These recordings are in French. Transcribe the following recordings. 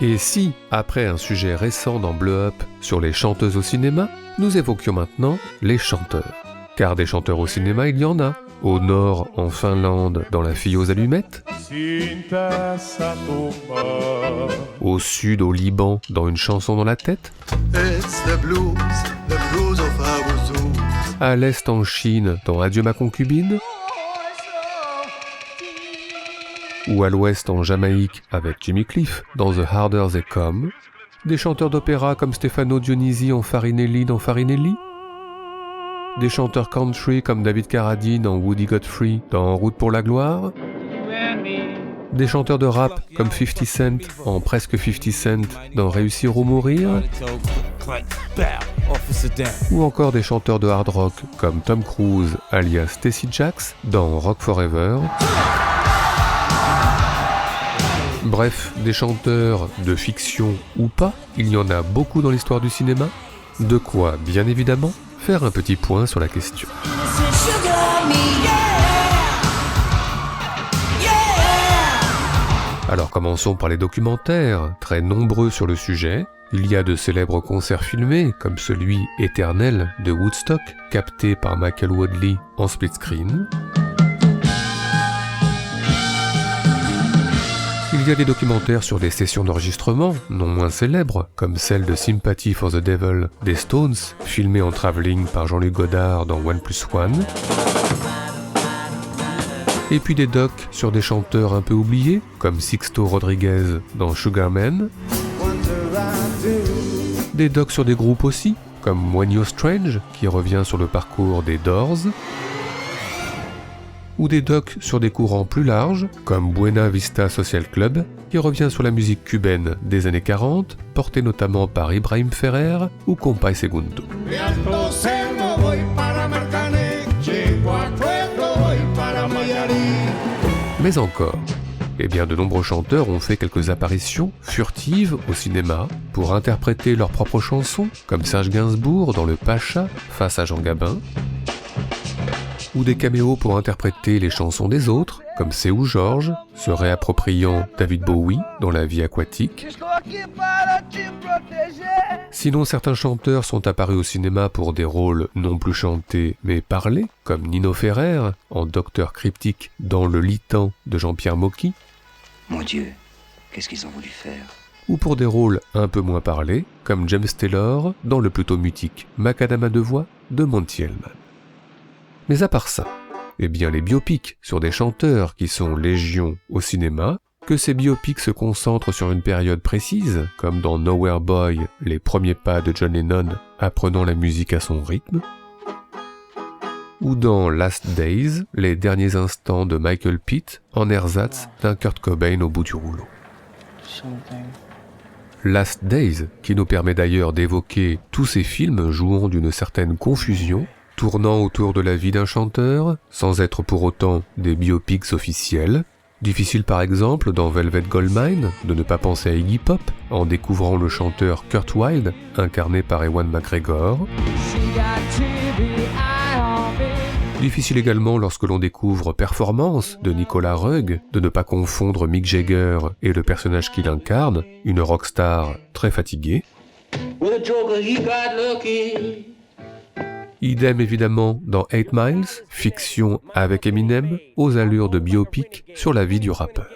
Et si, après un sujet récent dans Blow Up sur les chanteuses au cinéma, nous évoquions maintenant les chanteurs. Car des chanteurs au cinéma, il y en a. Au nord, en Finlande, dans La fille aux allumettes. Au sud, au Liban, dans Une chanson dans la tête. À l'est, en Chine, dans Adieu ma concubine. Ou à l'ouest, en Jamaïque, avec Jimmy Cliff, dans The Harder They Come. Des chanteurs d'opéra comme Stefano Dionisi en Farinelli dans Farinelli. Des chanteurs country comme David Carradine en Woody Guthrie dans En route pour la gloire. Des chanteurs de rap comme 50 Cent en Presque 50 Cent dans Réussir ou mourir. Ou encore des chanteurs de hard rock comme Tom Cruise alias Stacy Jacks dans Rock Forever. Bref, des chanteurs de fiction ou pas, il y en a beaucoup dans l'histoire du cinéma. De quoi, bien évidemment, faire un petit point sur la question. Alors commençons par les documentaires, très nombreux sur le sujet. Il y a de célèbres concerts filmés, comme celui éternel de Woodstock, capté par Michael Wadley en split screen. Il y a des documentaires sur des sessions d'enregistrement, non moins célèbres, comme celle de Sympathy for the Devil des Stones, filmée en travelling par Jean-Luc Godard dans 1+1. Et puis des docs sur des chanteurs un peu oubliés, comme Sixto Rodriguez dans Sugar Man. Des docs sur des groupes aussi, comme When You're Strange, qui revient sur le parcours des Doors. Ou des docs sur des courants plus larges, comme Buena Vista Social Club, qui revient sur la musique cubaine des années 40, portée notamment par Ibrahim Ferrer ou Compay Segundo. Mais encore, eh bien de nombreux chanteurs ont fait quelques apparitions furtives au cinéma pour interpréter leurs propres chansons, comme Serge Gainsbourg dans Le Pacha face à Jean Gabin, ou des caméos pour interpréter les chansons des autres, comme Seu Georges, se réappropriant David Bowie dans La vie aquatique. Sinon, certains chanteurs sont apparus au cinéma pour des rôles non plus chantés mais parlés, comme Nino Ferrer en Docteur Cryptique dans Le Litan de Jean-Pierre Mocky. Mon Dieu, qu'est-ce qu'ils ont voulu faire ? Ou pour des rôles un peu moins parlés, comme James Taylor dans le plutôt mutique Macadam à deux voix de Monty Hellman. Mais à part ça, eh bien les biopics sur des chanteurs qui sont légion au cinéma, que ces biopics se concentrent sur une période précise, comme dans Nowhere Boy, les premiers pas de John Lennon apprenant la musique à son rythme, ou dans Last Days, les derniers instants de Michael Pitt en ersatz d'un Kurt Cobain au bout du rouleau. Last Days, qui nous permet d'ailleurs d'évoquer tous ces films jouant d'une certaine confusion, tournant autour de la vie d'un chanteur, sans être pour autant des biopics officiels. Difficile par exemple dans Velvet Goldmine de ne pas penser à Iggy Pop en découvrant le chanteur Kurt Wilde, incarné par Ewan McGregor. Difficile également lorsque l'on découvre Performance de Nicolas Roeg, de ne pas confondre Mick Jagger et le personnage qu'il incarne, une rockstar très fatiguée. Idem évidemment dans 8 Miles, fiction avec Eminem, aux allures de biopic sur la vie du rappeur.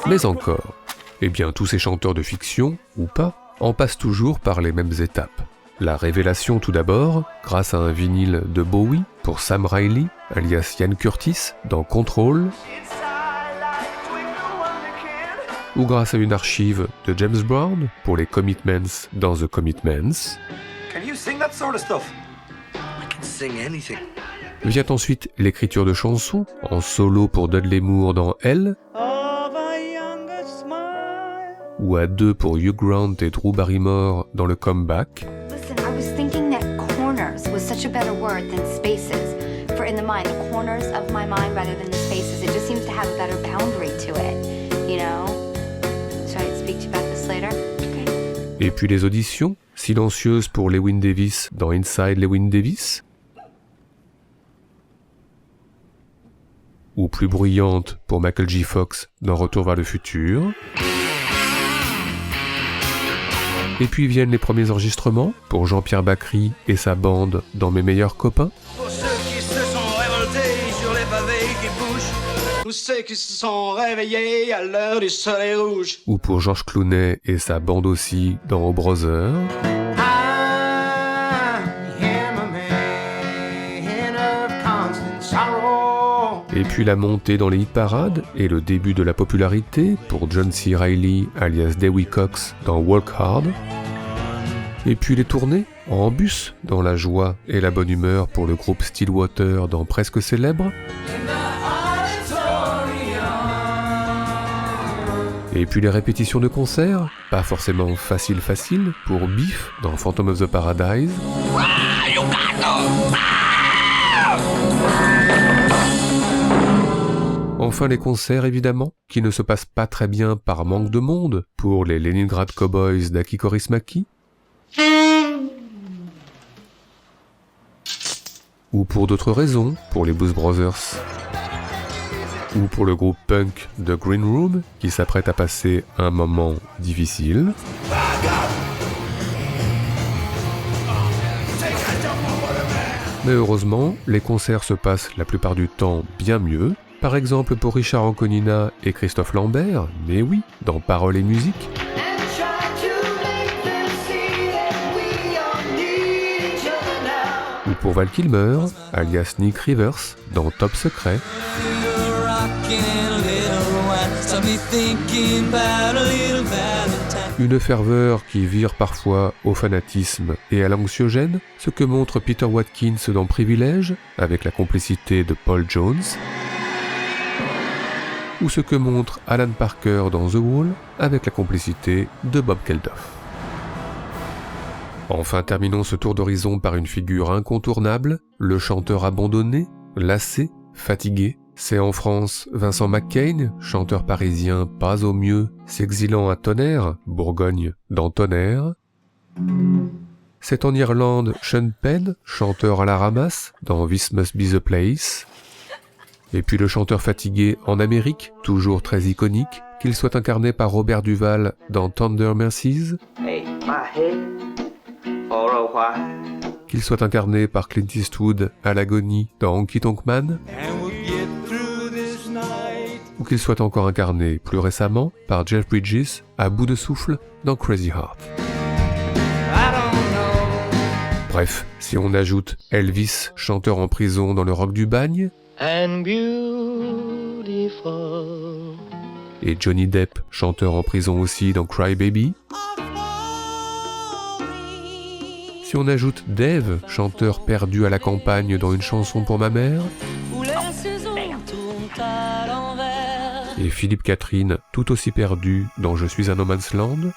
Mais encore, eh bien tous ces chanteurs de fiction, ou pas, en passent toujours par les mêmes étapes. La révélation tout d'abord, grâce à un vinyle de Bowie pour Sam Riley, alias Ian Curtis, dans Control, ou grâce à une archive de James Brown pour les Commitments dans The Commitments. Vient ensuite l'écriture de chansons, en solo pour Dudley Moore dans Elle, ou à deux pour Hugh Grant et Drew Barrymore dans le Comeback. Listen, I was thinking that corners was such a better word than spaces. For in the mind, the corners of my mind rather than the spaces, it just seems to have a better boundary to it, you know? Should I speak to you about this later? Okay. Et puis les auditions, silencieuses pour Lewin Davis dans Inside Lewin Davis, ou plus bruyante pour Michael J. Fox dans Retour vers le futur. Et puis viennent les premiers enregistrements pour Jean-Pierre Bacry et sa bande dans Mes meilleurs copains. Pour ceux qui se sont révoltés sur les pavés qui bouchent, tous ceux qui se sont réveillés à l'heure du soleil rouge. Ou pour Georges Clooney et sa bande aussi dans O Brother. Et puis la montée dans les hit-parades et le début de la popularité pour John C. Reilly alias Dewey Cox dans Walk Hard. Et puis les tournées en bus dans la joie et la bonne humeur pour le groupe Stillwater dans Presque Célèbre. Et puis les répétitions de concerts, pas forcément facile pour Biff dans Phantom of the Paradise. Enfin les concerts évidemment, qui ne se passent pas très bien par manque de monde, pour les Leningrad Cowboys d'Aki Kaurismäki, ou pour d'autres raisons, pour les Blues Brothers, ou pour le groupe punk The Green Room, qui s'apprête à passer un moment difficile. Mais heureusement, les concerts se passent la plupart du temps bien mieux. Par exemple pour Richard Anconina et Christophe Lambert, mais oui, dans Paroles et musique. Ou pour Val Kilmer, alias Nick Rivers, dans Top Secret. Une ferveur qui vire parfois au fanatisme et à l'anxiogène, ce que montre Peter Watkins dans Privilège, avec la complicité de Paul Jones. Ou ce que montre Alan Parker dans The Wall avec la complicité de Bob Geldof. Enfin, terminons ce tour d'horizon par une figure incontournable, le chanteur abandonné, lassé, fatigué. C'est en France Vincent McCain, chanteur parisien pas au mieux, s'exilant à Tonnerre, Bourgogne, dans Tonnerre. C'est en Irlande Sean Penn, chanteur à la ramasse, dans This Must Be the Place. Et puis le chanteur fatigué en Amérique, toujours très iconique, qu'il soit incarné par Robert Duvall dans Tender Mercies, qu'il soit incarné par Clint Eastwood à l'agonie dans Honky Tonk Man, ou qu'il soit encore incarné plus récemment par Jeff Bridges à bout de souffle dans Crazy Heart. Bref, si on ajoute Elvis, chanteur en prison dans le rock du bagne, and beautiful. Et Johnny Depp, chanteur en prison aussi dans Cry Baby. Si on ajoute Dave, chanteur perdu à la campagne dans Une chanson pour ma mère. Et Philippe Catherine, tout aussi perdu dans Je suis un no man's land.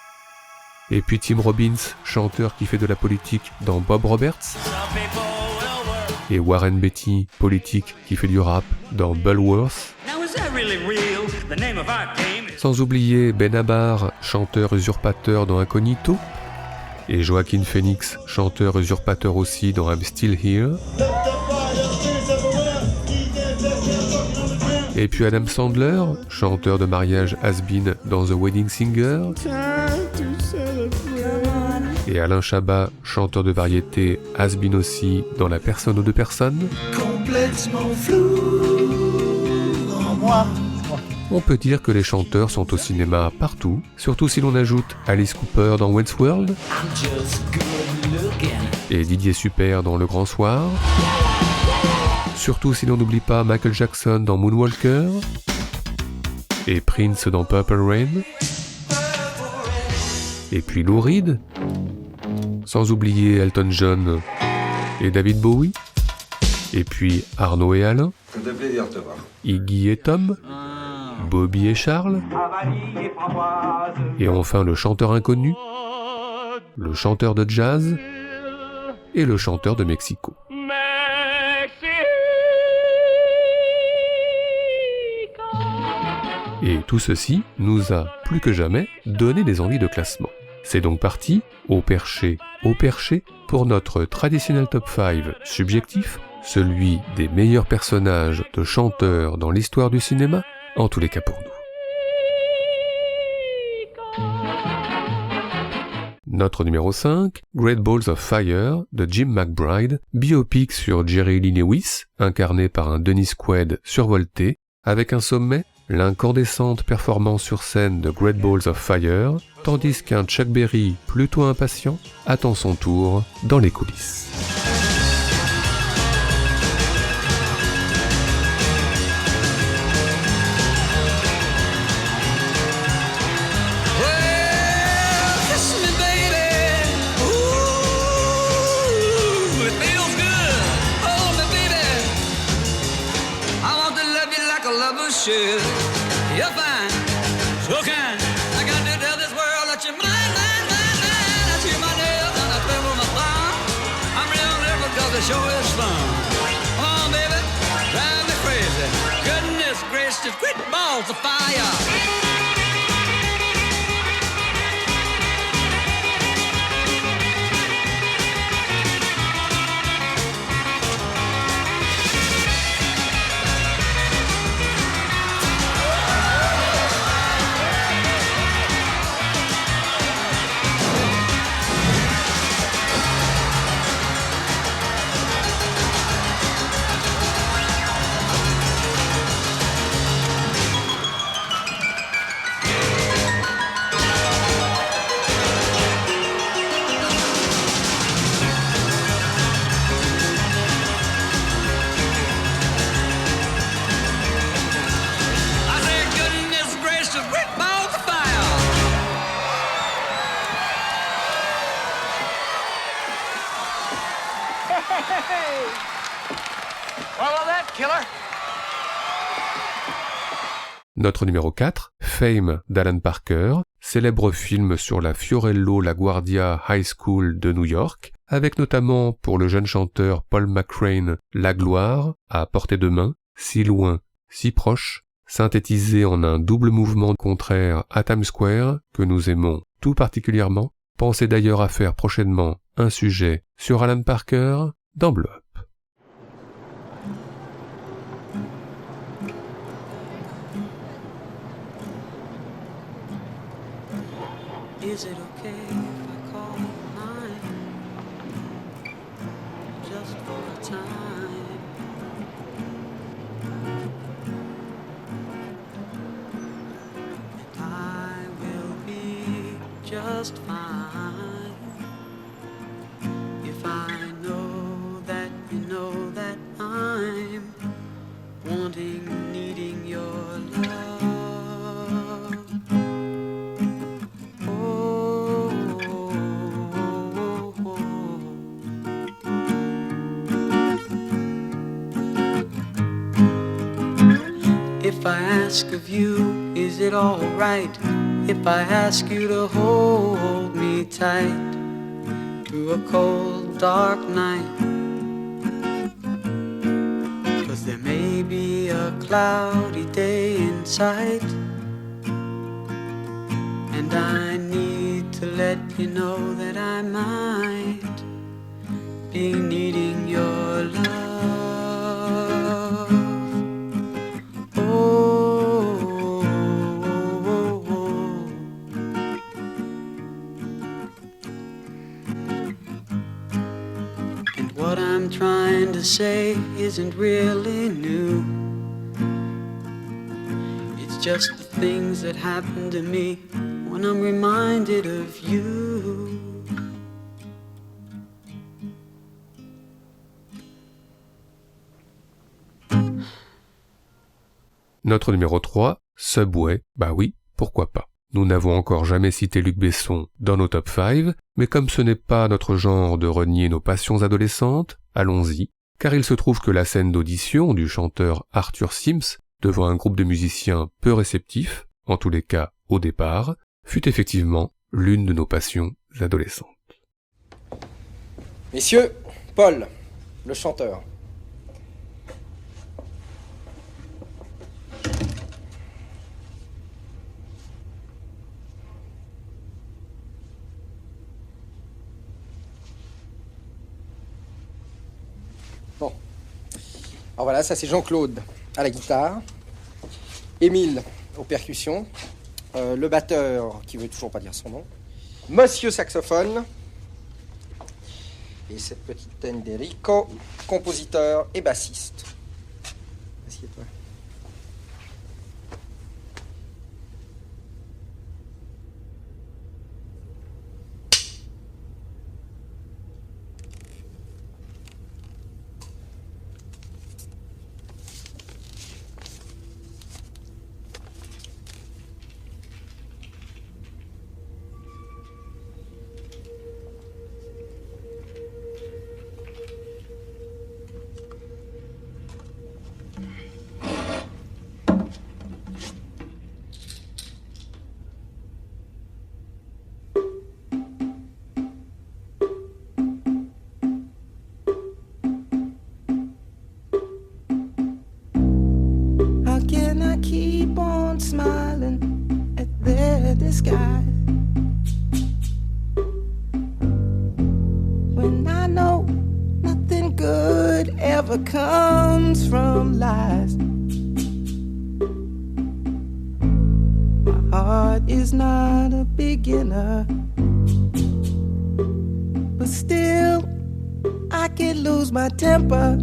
Et puis Tim Robbins, chanteur qui fait de la politique dans Bob Roberts. Et Warren Beatty, politique qui fait du rap dans Bulworth. Sans oublier Benabar, chanteur usurpateur dans Incognito. Et Joaquin Phoenix, chanteur usurpateur aussi dans I'm Still Here. Et puis Adam Sandler, chanteur de mariage has-been dans The Wedding Singer. Et Alain Chabat, chanteur de variété has-been aussi dans La personne aux deux personnes. Complètement flou en moi. On peut dire que les chanteurs sont au cinéma partout, surtout si l'on ajoute Alice Cooper dans Wayne's World et Didier Super dans Le Grand Soir, surtout si l'on n'oublie pas Michael Jackson dans Moonwalker et Prince dans Purple Rain, et puis Lou Reed, sans oublier Elton John et David Bowie, et puis Arnaud et Alain, Iggy et Tom, Bobby et Charles, et enfin le chanteur inconnu, le chanteur de jazz et le chanteur de Mexico. Et tout ceci nous a plus que jamais donné des envies de classement. C'est donc parti, au perché, pour notre traditionnel top 5 subjectif, celui des meilleurs personnages de chanteurs dans l'histoire du cinéma, en tous les cas pour nous. Notre numéro 5, Great Balls of Fire de Jim McBride, biopic sur Jerry Lee Lewis, incarné par un Dennis Quaid survolté, avec un sommet, l'incandescente performance sur scène de Great Balls of Fire, tandis qu'un Chuck Berry plutôt impatient attend son tour dans les coulisses. You're fine, so kind. I got to tell this world that you're mine, mine, mine, mine. I chew my nails and I twiddle my thumb. I'm real nervous cause the show is fun. Come on, baby, drive me crazy. Goodness gracious, great balls of fire. Notre numéro 4, Fame d'Alan Parker, célèbre film sur la Fiorello LaGuardia High School de New York, avec notamment pour le jeune chanteur Paul McCrane la gloire, à portée de main, si loin, si proche, synthétisé en un double mouvement contraire à Times Square que nous aimons tout particulièrement. Pensez d'ailleurs à faire prochainement un sujet sur Alan Parker dans Blow Up. Is it okay if I call you mine, just for a time? And I will be just fine if I know that you know that I'm wanting, needing your love. If I ask of you, is it alright if I ask you to hold me tight through a cold, dark night? 'Cause there may be a cloudy day in sight, and I need to let you know that I might be needing your love. What I'm trying to say isn't really new. It's just the things that happen to me when I'm reminded of you. Notre numéro 3, Subway, bah oui, pourquoi pas. Nous n'avons encore jamais cité Luc Besson dans nos top 5, mais comme ce n'est pas notre genre de renier nos passions adolescentes, allons-y, car il se trouve que la scène d'audition du chanteur Arthur Sims devant un groupe de musiciens peu réceptifs, en tous les cas au départ, fut effectivement l'une de nos passions adolescentes. Messieurs, Paul, le chanteur. Alors voilà, ça c'est Jean-Claude à la guitare, Émile aux percussions, le batteur qui veut toujours pas dire son nom, Monsieur saxophone, et cette petite tête d'Enrico, compositeur et bassiste. Assieds-toi. How can I keep on smiling at their disguise when I know nothing good ever comes from lies? My heart is not a beginner, but still I can lose my temper.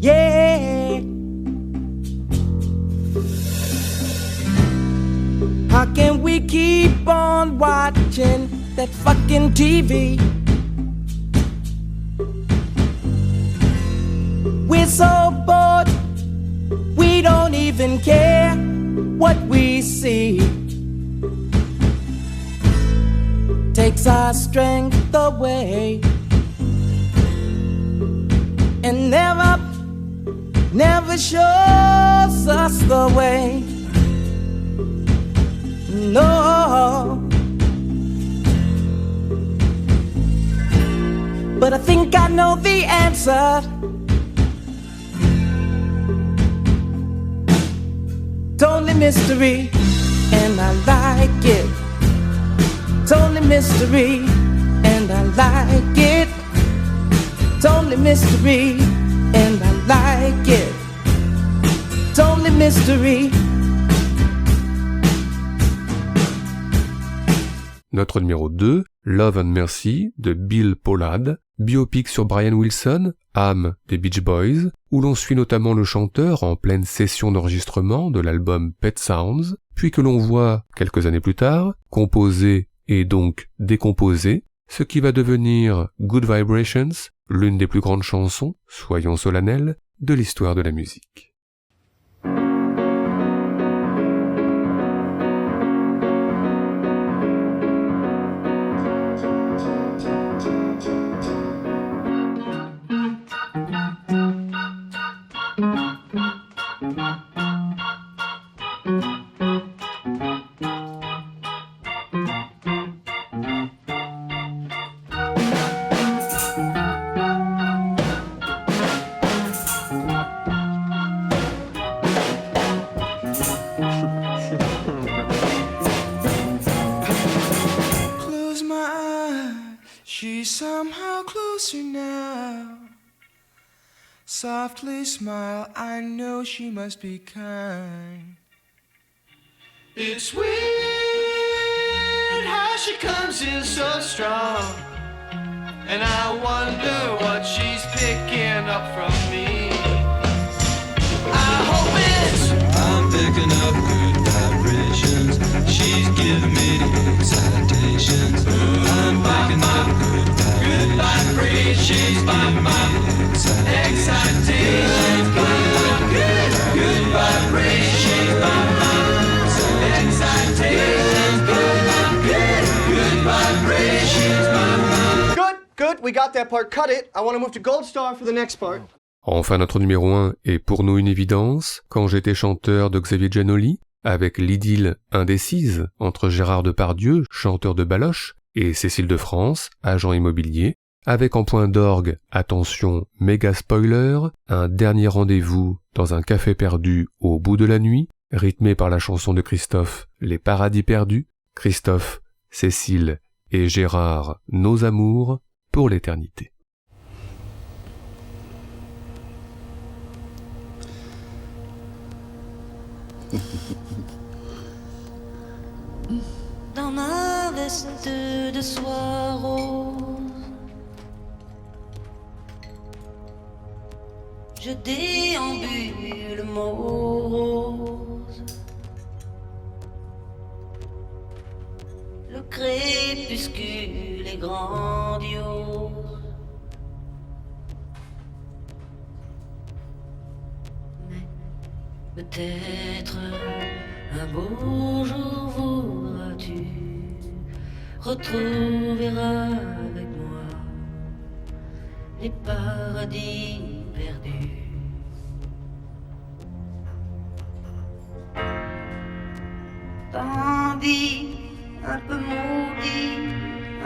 Yeah. How can we keep on watching that fucking TV? We're so bored, we don't even care what we see. Takes our strength away and never shows us the way. No. But I think I know the answer. It's only mystery, and I like it. It's only mystery, and I like it. It's only mystery, and I like it. It's only mystery. Notre numéro 2, Love and Mercy de Bill Pollard, biopic sur Brian Wilson, âme des Beach Boys, où l'on suit notamment le chanteur en pleine session d'enregistrement de l'album Pet Sounds, puis que l'on voit, quelques années plus tard, composer et donc décomposer, ce qui va devenir Good Vibrations, l'une des plus grandes chansons, soyons solennels, de l'histoire de la musique. Close my eyes, she's somehow closer now. Softly smile, I know she must be kind. It's weird how she comes in so strong, and I wonder what she's picking up from me. I hope it's I'm picking up good vibrations. She's giving me the excitations. I'm picking up good vibrations. She's giving me the excitations. Good vibrations. Excitations. Good vibrations. Good, we got that part. Cut it. I want to move to Gold Star for the next part. Enfin, notre numéro 1 est pour nous une évidence, Quand j'étais chanteur de Xavier Giannoli, avec l'idylle indécise entre Gérard Depardieu, chanteur de baloche, et Cécile de France, agent immobilier, avec en point d'orgue, attention, méga spoiler, un dernier rendez-vous dans un café perdu au bout de la nuit, rythmé par la chanson de Christophe, Les Paradis Perdus, Christophe, Cécile et Gérard, nos amours, pour l'éternité. reste de soie rose. Je déambule morose. Le crépuscule est grandiose. Mais peut-être un beau jour voudras-tu retrouver avec moi les paradis perdus. Tandis un peu maudit,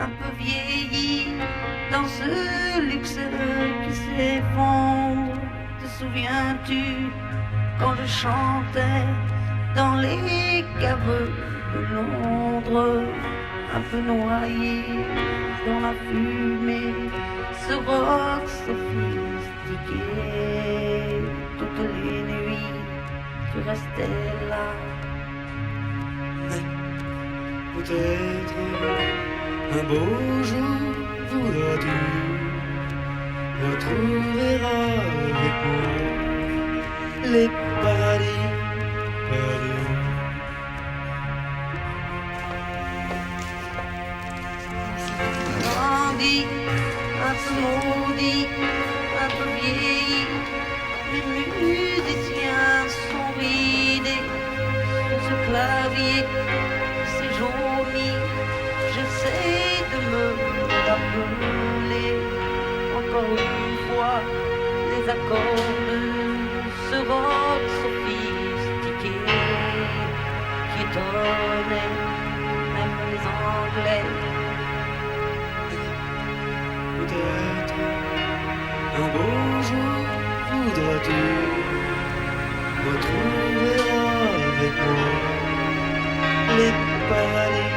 un peu vieilli, dans ce luxe qui s'effondre. Te souviens-tu quand je chantais dans les caves de Londres, un peu noyé dans la fumée, ce rock sophistiqué. Toutes les nuits, tu restais là. Peut-être un beau jour voudras-tu retrouver avec moi les paradis perdus. Grandi, un peu maudit, un peu vieilli, les musiciens sont ridés sur ce clavier. J'essaie de me rappeler encore une fois les accords de ce rock sophistiqué qui étonnait même les Anglais. Peut-être un beau jour voudras-tu retrouver avec moi les paradis.